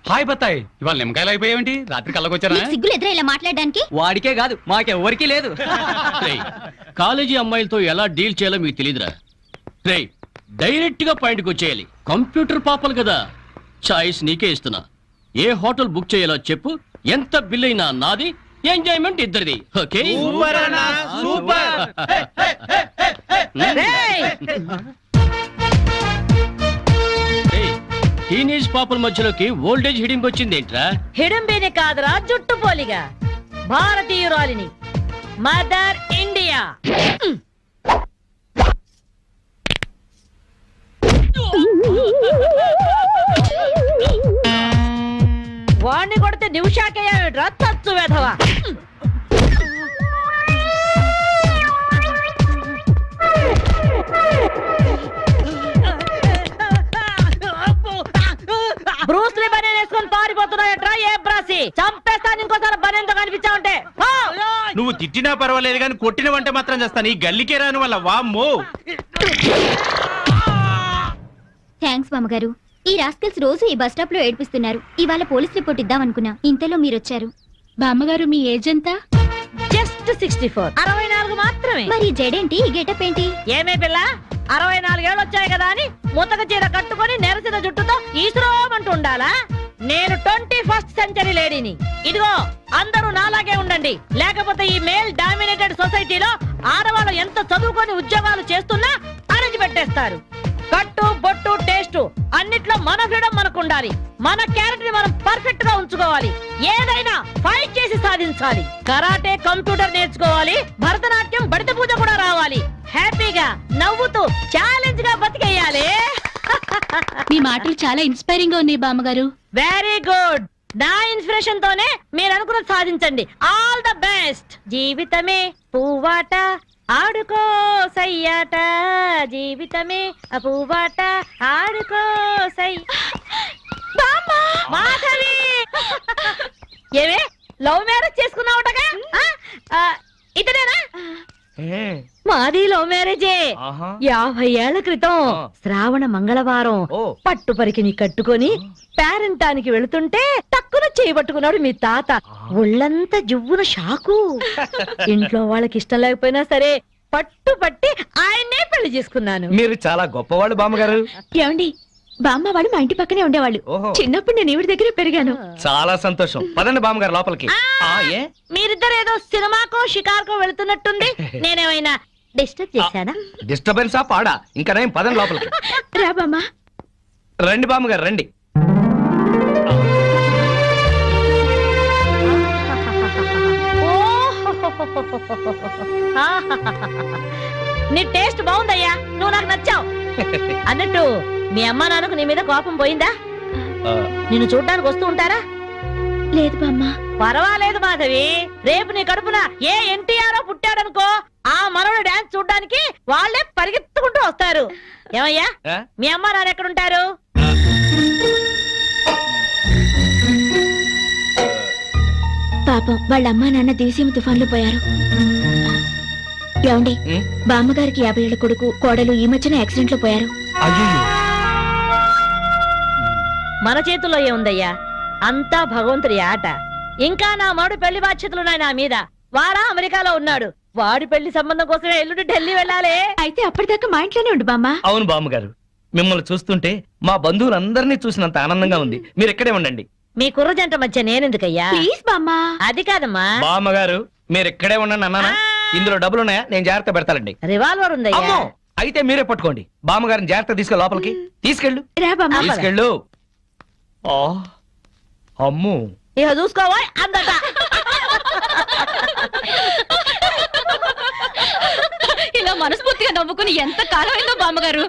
Hi బత్తాయి, ఇవాళ నిమ్మకాయలు అయిపోయావేంటి? రాత్రి కళ్ళకొచ్చారా? సిగ్గులు ఎదురా ఇలా మాట్లాడడానికి? వాడికే కాదు మాకెవ్వరికీ లేదు. కాలేజీ అమ్మాయిలతో ఎలా డీల్ చేయాలో మీకు తెలియదురా. రేయ్, డైరెక్ట్ గా పాయింట్కి వచ్చేయాలి. కంప్యూటర్ పాపలు కదా, చాయిస్ నీకే ఇస్తున్నా. ఏ హోటల్ బుక్ చేయాలో చెప్పు, ఎంత బిల్ అయినా నాది, ఎంజాయ్మెంట్ ఇద్దరిది. ఓకే? టీనేజ్ పాపల మధ్యలోకి ఓల్డేజ్ హిడింపు వచ్చింది ఏంట్రా? హిడంబేనే కాదురా, జుట్టు పోలిగా భారతీయురాలిని, మదర్ ఇండియా. వాణ్ణి కొడితే నిమిషాకేయా తచ్చు వేధవా. బ్రూస్లీ బనేన్ వేసుకొని పారిపోతున్నాయట్రా. ఏ బ్రాసి చంపేస్తాను ఇంకోసారి బనేన్తో కనిపించావంటే. నువ్వు తిట్టినా పర్వాలేదు కానీ కొట్టిన వంట మాత్రం చేస్తాను. ఈ గల్లికే రాని వల్ల వామ్మో. థ్యాంక్స్ బామ్మగారు. ఈ రాస్కల్స్ రోజు ఈ బస్ స్టాప్ లో ఏడిపిస్తున్నారు. ఇవాళ పోలీస్ రిపోర్ట్ ఇద్దామనుకున్నా, ఇంతలో మీరొచ్చారు. బామ్మగారు మీ ఏజ్ ఎంత? జస్ట్ 64. 64 మాత్రమే. మరి జడేంటి, ఈ గెటప్ ఏంటి? ఏమే పిల్ల, 64 ఏళ్ళు వచ్చాయి కదా అని ముతక చీర కట్టుకొని నెరసిన జుట్టుతో ఈశ్వరమంటూ ఉండాలా? నేను 21st సెంచరీ లేడీని. ఇదిగో అందరూ నాలాగే ఉండండి, లేకపోతే ఈ మేల్ డామినేటెడ్ సొసైటీలో ఆడవాళ్ళు ఎంత చదువుకొని ఉద్యోగాలు చేస్తున్నా అరెంజ్ పెట్టేస్తారు. కట్టు బొట్టు టేస్ట్ అన్నిట్లో మన ఫ్రీడమ్ మనకు ఉండాలి. మన క్యారెక్టర్ మనం పర్ఫెక్ట్ గా ఉంచుకోవాలి. ఏదైనా ఫైట్ చేసి సాధించాలి. కరాటే, కంప్యూటర్ నేర్చుకోవాలి. భరతనాట్యం, బడిత పూజ కూడా రావాలి. హ్యాపీగా నవ్వుతూ ఛాలెంజ్ గా బతికేయాలి. మీ మాటలు చాలా ఇన్స్పైరింగ్ గా ఉన్నాయి బామ్మగారు. Very good. నా ఇన్స్పిరేషన్ తోనే మీరు అనుకున్నది సాధించండి. All the best. జీవితమే పువ్వాట, ఆడుకో సయ్యాట, జీవితమే పువ్వాట, ఆడుకో సై. మాధవి, ఏమే లవ్ మ్యారేజ్ చేసుకున్నావుటగా? ఇతనేనా? మాది లవ్ మ్యారేజే. 50 ఏళ్ల క్రితం శ్రావణ మంగళవారం పట్టు పరికిని కట్టుకొని పేరంటానికి వెళుతుంటే టక్కున చేయబట్టుకున్నాడు మీ తాత. ఒళ్ళంతా జువ్వున షాకు. ఇంట్లో వాళ్ళకి ఇష్టం లేకపోయినా సరే పట్టు పట్టి ఆయన్నే పెళ్లి చేసుకున్నాను. మీరు చాలా గొప్పవాళ్ళు బామ్మగారు. ఏమండి, బామ్మ వాళ్ళు మా ఇంటి పక్కనే ఉండేవాళ్ళు. చిన్నప్పుడు నేను ఈవిడ దగ్గరే పెరిగాను. చాలా సంతోషం. పదండి బామ్మగారు లోపలికి. మీరిద్దరు ఏదో సినిమాకో షికార్కో వెళుతున్నట్టుంది. నేనేమైనా డిస్టర్బ్ చేశానా? డిస్టర్బెన్సా పాడా? ఇంకా నేను పదండి లోపలికి. రా బామ్మ. రండి బామ్మగారు రండి. నీ టేస్ట్ బాగుందయ్యా, నువ్వు నాకు నచ్చావు. అన్నట్టు మీ అమ్మా నాన్నకు నీ మీద కోపం పోయిందా? నిన్ను చూడ్డానికి వస్తూ ఉంటారా? లేదు బామ్మ. పర్వాలేదు మాధవి, రేపు నీ కడుపున ఏ ఎన్టీఆర్ పుట్టాడనుకో, ఆ మనవడు డాన్స్ చూడ్డానికి వాళ్ళే పరిగెత్తుకుంటూ వస్తారు. ఏమయ్యా, మీ అమ్మా నాన్న ఎక్కడుంటారు? పాపం వాళ్ళ అమ్మా నాన్న దేశీయ తుఫాన్లో పోయారు. ఏమండి, బామ్మగారికి 50 ఏళ్ల కొడుకు కోడలు ఈ మధ్యన యాక్సిడెంట్ లో పోయారు. మన చేతుల్లో ఏముందయ్యా, అంతా భగవంతుడి ఆట. ఇంకా నా మాడు పెళ్లి బాధ్యతలున్నాయి నా మీద. వాడా అమెరికాలో ఉన్నాడు. వాడి పెళ్లి సంబంధం కోసమే ఎల్లుండి ఢిల్లీ వెళ్ళాలి. అయితే అప్పటిదాకా మా ఇంట్లోనే ఉండు బామ్మ. అవును బామ్మగారు, మిమ్మల్ని చూస్తుంటే మా బంధువులందరినీ చూసినంత ఆనందంగా ఉంది. మీరు ఇక్కడే ఉండండి. మీ కుర్ర జంట మధ్య నేనెందుకయ్యా? ప్లీజ్ బామ్మ. అది కాదమ్మా. బామ్మగారు మీరు ఇక్కడే ఉండండి అన్నానా? ఇందులో డబ్బులు ఉన్నాయా? నేను జాగ్రత్త పెడతానండి. రివాల్వర్ ఉందయ్యా. అయితే మీరే పట్టుకోండి. బామ్మగారిని జాగ్రత్త తీసుకెళ్ళి లోపలికి తీసుకెళ్ళు. రా బామ్మ. తీసుకెళ్ళు. అమ్ము, ఇక చూసుకోవా అందట. ఇలా మనస్ఫూర్తిగా నవ్వుకుని ఎంత కాలమైందో బామ్మగారు.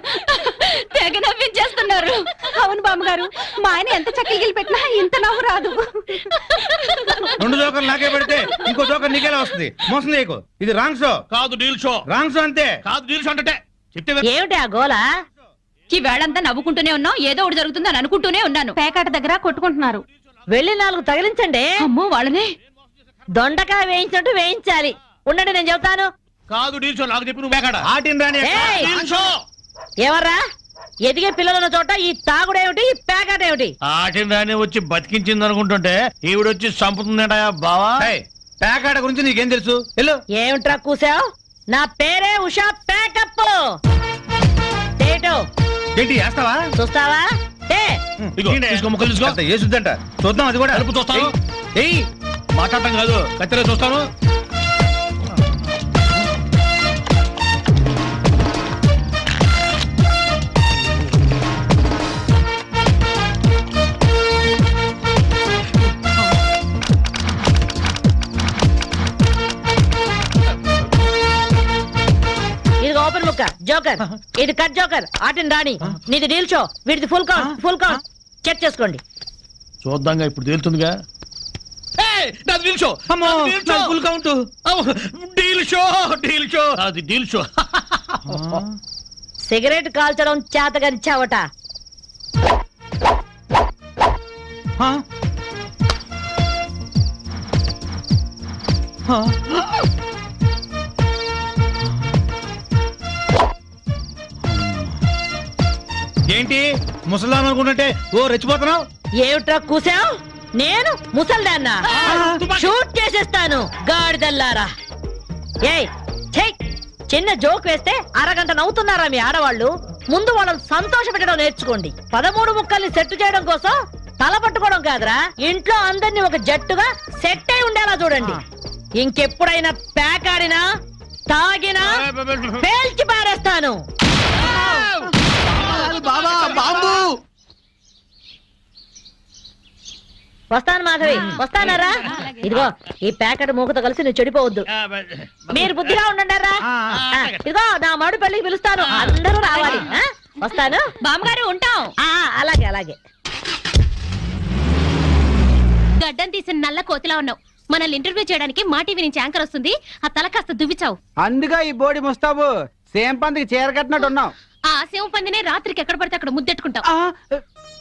తెగ నవ్వించేస్తున్నారు. అవును బామ్మగారు, మా ఆయన ఎంత చక్కగిలి పెట్టినా ఇంత నవ్వు రాదు. 2 జోకర్లు నాకే పెడితే ఇంకో జోకర్ నీకేలా వస్తుంది? మోసం చేయకు. ఇది రాంగ్ షో కాదు, డీల్ షో. రాంగ్ షో అంతే. కాదు, డీల్ షో అంటే చెప్తే ఏమిటి ఆ గోలా? ఈ వేళంతా నవ్వుకుంటూనే ఉన్నాం, ఏదో ఒకటి జరుగుతుందని అనుకుంటూనే ఉన్నాను. పేకాట దగ్గర కొట్టుకుంటున్నారు. వెళ్ళి 4 తగిలించండి. అమ్మో, వాళ్ళనే దొండకాయ వేయించినట్టు వేయించాలి. ఉండండి, నేను చెబుతాను. కాదు, డీల్ షో. నాకు చెప్పి నువ్వు బేకాడ. ఆటిని రాని ఏయ్! Deal show. ఎవర్రా? ఎదిగే పిల్లలున్న చోట ఈ తాగుడేమిటి, ఈ పేకాట ఏమిటి ఆటిన రాని వచ్చి బతికించింది అనుకుంటుంటే ఈవిడొచ్చి చంపుతుందట బావా. ఏయ్, పేకాట గురించి నీకేం తెలుసు వెళ్ళు. ఏమిట్రా కూసావు? నా పేరే ఉషా ప్యాకప్. తేటో ఏంటి వేస్తావా? చూస్తావా? తే. ఇదిగో, తీసుకో, ముక్కలు తీసుకో. అంత వేసుద్దంట చూద్దాం అది కూడా. కలుపు చూస్తాను. ఏయ్, మాట్లాడటం కాదు, కత్తిరే చూస్తాను. ఇది ఓపెన్ ముక్క జోకర్, ఇది కట్ జోకర్. ఆటిని రాణి, నీది డీల్ షో, వీడిది ఫుల్ కౌంట్. చెక్ చేసుకోండి. చూద్దాంగా, ఇప్పుడు తేలుతుందిగా. ఏయ్, నాది డీల్ షో. అమ్మో, నాది డీల్ షో. నాది ఫుల్ కౌంట్. Deal show. అది డీల్ షో. సిగరెట్ కాల్చడం చేతగరిచావట. ఆ? ఆ? ఏంటి ముసలాం అనుకుంటుంటే ఓ రెచ్చిపోతున్నావు? ఏమిట్రా కూసావు? నేను ముసల్దాన్నా? షూట్ చేసేస్తాను గాడిదల్లారా. ఏయ్ ఛై, చిన్న జోక్ వేస్తే అరగంట నవ్వుతున్నారా మీ ఆడవాళ్ళు? ముందు వాళ్ళని సంతోష పెట్టడం నేర్చుకోండి. 13 ముక్కల్ని సెట్ చేయడం కోసం తల పట్టుకోవడం కాదురా, ఇంట్లో అందరినీ ఒక జట్టుగా సెట్ అయి ఉండేలా చూడండి. ఇంకెప్పుడైనా ప్యాకాడినా తాగినా పేల్చి పారేస్తాను. బాబా, బాంబు. వస్తాను మాధవి, వస్తానారా? ఇదిగో ఈ ప్యాకెట్ మూకతో కలిసి నువ్వు చెడిపోవద్దు. మీరు బుద్ధిగా ఉండండారా? ఇదిగో నా మడు పెళ్లికి పిలుస్తాను, అందరూ రావాలి. ఆ? వస్తాను బామ్మగారు, ఉంటాం. అలాగే అలాగే. గడ్డం తీసిన నల్ల కోతిలా ఉన్నావు. మనల్ని ఇంటర్వ్యూ చేయడానికి మా టీవీ నుంచి యాంకర్ వస్తుంది. ఆ తల కాస్త దువ్విచావు. అందుగా ఈ బోడి ముస్తాబు సేమ్ పందికి చీర కట్టినట్టు ఉన్నావు. ఆ శివ పందినే రాత్రికి ఎక్కడ పడితే అక్కడ ముద్దెట్టుకుంటావు.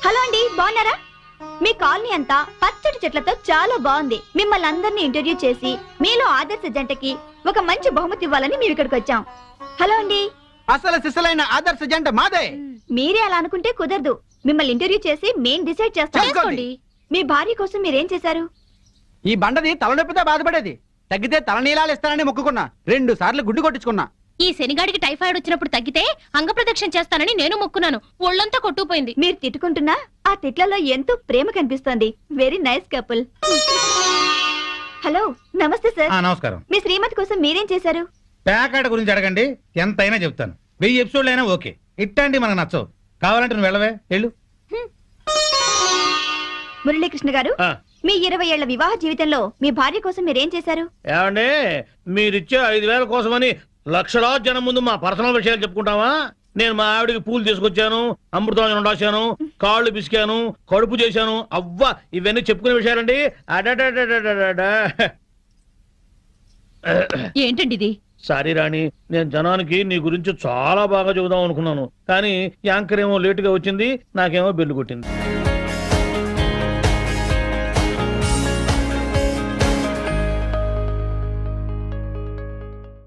హలో అండి, బాగున్నారా? మీ కాలనీ అంతా పచ్చటి చెట్లతో చాలా బాగుంది. మిమ్మల్ని అందరినీ ఇంటర్వ్యూ చేసి మీలో ఆదర్శ జంటకి ఒక మంచి బహుమతి ఇవ్వాలని మేము ఇక్కడికి వచ్చాం. హలో అండి. అసలు సిసలైన ఆదర్శ జంట మాదే. మీరే అలా అనుకుంటే కుదరదు. మిమ్మల్ని ఇంటర్వ్యూ చేసి మేం డిసైడ్ చేస్తాం. చేసుకోండి. మీ భార్య కోసం మీరేం చేశారు? ఈ బండది తలనొప్పితో బాధపడేది. తగ్గితే తలనీలాలు ఇస్తానని మొక్కుకున్నా. 2 సార్లు గుడ్డు కొట్టించుకున్నా. ఈ శనిగాడికి టైఫాయిడ్ వచ్చినప్పుడు తగ్గితే అంగప్రదక్షిణ చేస్తానని నేను మొక్కున్నాను. ఒళ్ళంతా కొట్టుకుపోయింది. మీరు తిట్టుకుంటున్నా ఆ తిట్లలో ఎంతో ప్రేమ కనిపిస్తోంది. Very nice couple. హలో, నమస్తే సార్. నమస్కారం. మీ శ్రీమతి కోసం మీరేం చేశారు? పేకాట గురించి అడగండి, ఎంతైనా చెప్తాను. 1000 ఎపిసోడ్లు అయినా ఓకే. ఇట్లాంటి మనకు నచ్చవు. కావాలంటే నువ్వు వెళ్ళవే, వెళ్ళు. మురళీకృష్ణ గారు, ఆ. మీ 20 ఏళ్ల వివాహ జీవితంలో మీ భార్య కోసం మీరేం చేశారు? ఏమండి, మీరిచ్చే 5,000 కోసమని లక్షలాది జనం ముందు మా పర్సనల్ విషయాలు చెప్పుకుంటావా? నేను మా ఆవిడికి పూలు తీసుకొచ్చాను, అమృతం రాశాను, కాళ్ళు పిసికాను, కడుపు చేశాను. అవ్వా, ఇవన్నీ చెప్పుకునే విషయాలండి. ఏంటండి ఇది? సారీ రాణి, నేను జనానికి నీ గురించి చాలా బాగా చెబుదాం అనుకున్నాను, కానీ యాంకర్ ఏమో లేటుగా వచ్చింది, నాకేమో బెల్లు కొట్టింది.